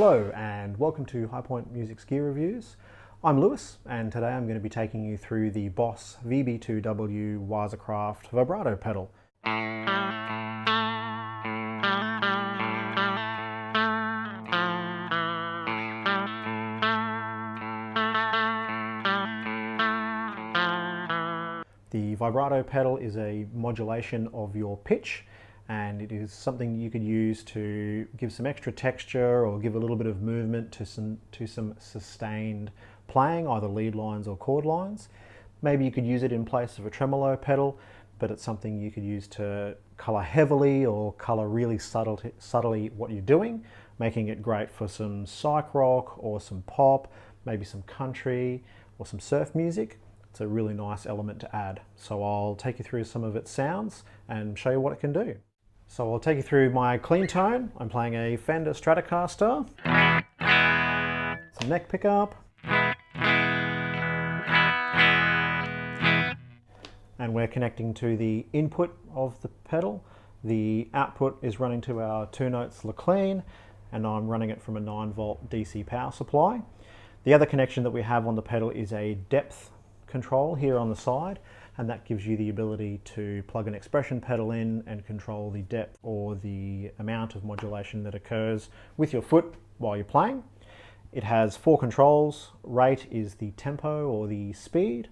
Hello and welcome to High Point Music's Gear Reviews. I'm Lewis and today I'm going to be taking you through the Boss VB2W Wisercraft vibrato pedal. The vibrato pedal is a modulation of your pitch, and it is something you could use to give some extra texture or give a little bit of movement to some sustained playing, either lead lines or chord lines. Maybe you could use it in place of a tremolo pedal, but it's something you could use to color heavily or color really subtly what you're doing, making it great for some psych rock or some pop, maybe some country or some surf music. It's a really nice element to add. So I'll take you through some of its sounds and show you what it can do. So I'll take you through my clean tone. I'm playing a Fender Stratocaster, some neck pickup, and we're connecting to the input of the pedal. The output is running to our 2 notes clean, and I'm running it from a 9-volt DC power supply. The other connection that we have on the pedal is a depth control here on the side, and that gives you the ability to plug an expression pedal in and control the depth or the amount of modulation that occurs with your foot while you're playing. It has 4 controls. Rate is the tempo or the speed.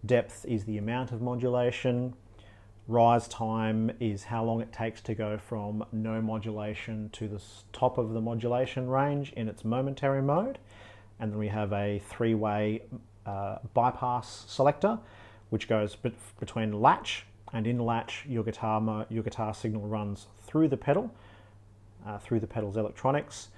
Depth is the amount of modulation. Rise time is how long it takes to go from no modulation to the top of the modulation range in its momentary mode. And then we have a 3-way bypass selector, which goes between latch and in latch. Your guitar signal runs through the pedal, through the pedal's electronics,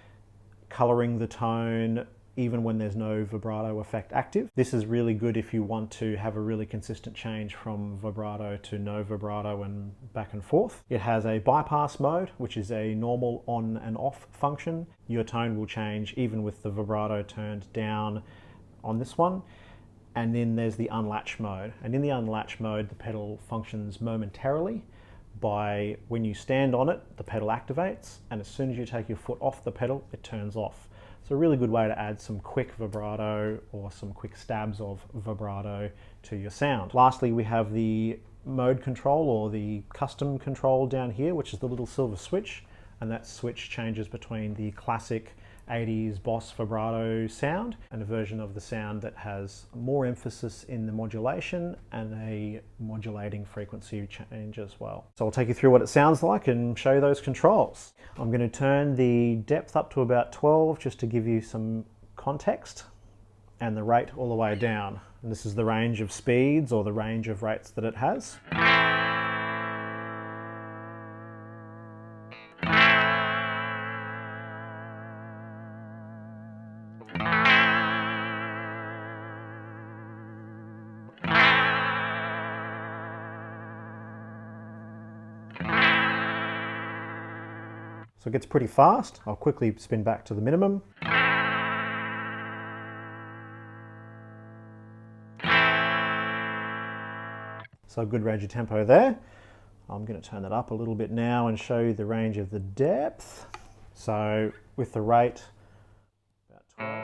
coloring the tone even when there's no vibrato effect active. This is really good if you want to have a really consistent change from vibrato to no vibrato and back and forth. It has a bypass mode, which is a normal on and off function. Your tone will change even with the vibrato turned down on this one. And then there's the Unlatch Mode. And in the Unlatch Mode, the pedal functions momentarily. By when you stand on it, the pedal activates, and as soon as you take your foot off the pedal, it turns off. It's a really good way to add some quick vibrato or some quick stabs of vibrato to your sound. Lastly, we have the mode control or the custom control down here, which is the little silver switch, and that switch changes between the classic 80s Boss vibrato sound and a version of the sound that has more emphasis in the modulation and a modulating frequency change as well. So I'll take you through what it sounds like and show you those controls. I'm going to turn the depth up to about 12 just to give you some context, and the rate all the way down. And this is the range of speeds or the range of rates that it has. So it gets pretty fast. I'll quickly spin back to the minimum. So a good range of tempo there. I'm going to turn that up a little bit now and show you the range of the depth. So with the rate, about 12.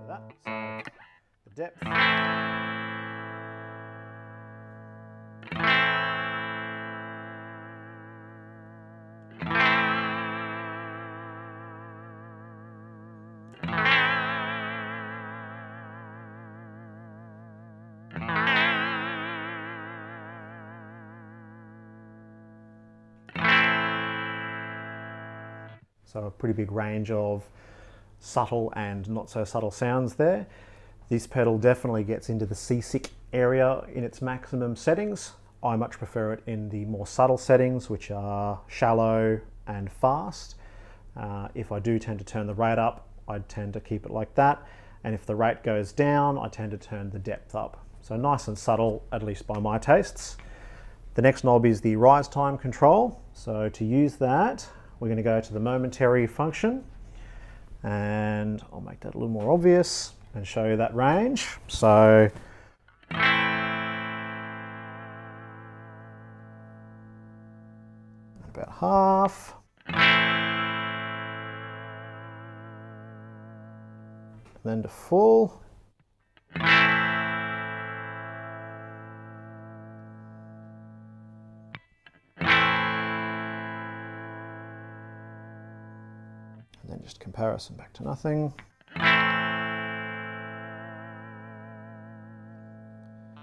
Look at that. So the depth. So a pretty big range of subtle and not so subtle sounds there. This pedal definitely gets into the seasick area in its maximum settings. I much prefer it in the more subtle settings, which are shallow and fast. If I do tend to turn the rate up, I tend to keep it like that. And if the rate goes down, I tend to turn the depth up. So nice and subtle, at least by my tastes. The next knob is the rise time control. So to use that, we're going to go to the momentary function, and I'll make that a little more obvious and show you that range. So about half. then to full. And then just comparison back to nothing.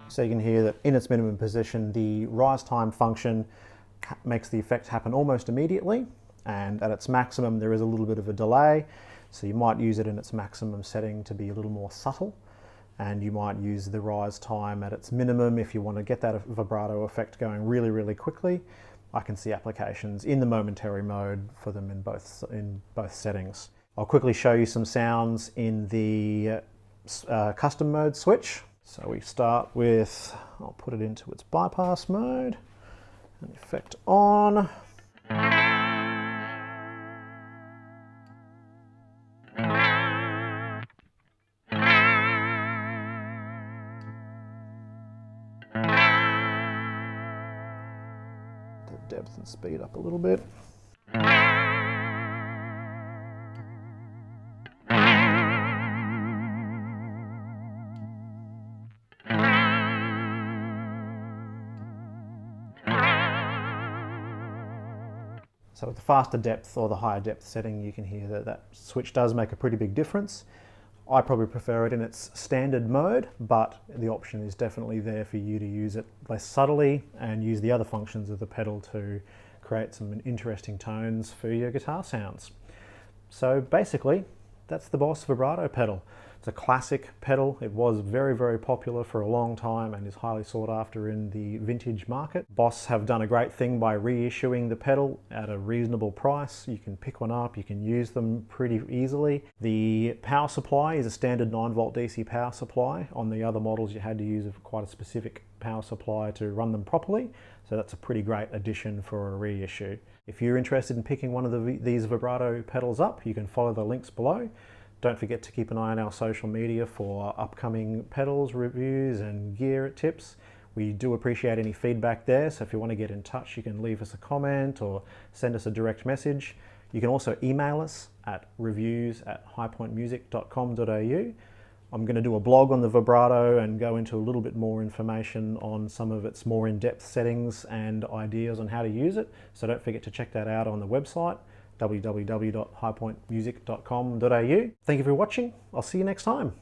So you can hear that in its minimum position, the rise time function makes the effect happen almost immediately, and at its maximum there is a little bit of a delay, so you might use it in its maximum setting to be a little more subtle, and you might use the rise time at its minimum if you want to get that vibrato effect going really, really quickly. I can see applications in the momentary mode for them in both settings. I'll quickly show you some sounds in the custom mode switch. So we start with, I'll put it into its bypass mode, and effect on. The depth and speed up a little bit. So with the faster depth or the higher depth setting, you can hear that that switch does make a pretty big difference. I probably prefer it in its standard mode, but the option is definitely there for you to use it less subtly and use the other functions of the pedal to create some interesting tones for your guitar sounds. So basically, that's the Boss vibrato pedal. It's a classic pedal. It was very, very popular for a long time and is highly sought after in the vintage market. Boss have done a great thing by reissuing the pedal at a reasonable price. You can pick one up, you can use them pretty easily. The power supply is a standard 9-volt DC power supply. On the other models you had to use quite a specific power supply to run them properly, so that's a pretty great addition for a reissue. If you're interested in picking one of these vibrato pedals up, you can follow the links below. Don't forget to keep an eye on our social media for upcoming pedals, reviews and gear tips. We do appreciate any feedback there, so if you want to get in touch, you can leave us a comment or send us a direct message. You can also email us at reviews@highpointmusic.com.au. I'm going to do a blog on the vibrato and go into a little bit more information on some of its more in-depth settings and ideas on how to use it, so don't forget to check that out on the website www.highpointmusic.com.au. Thank you for watching. I'll see you next time.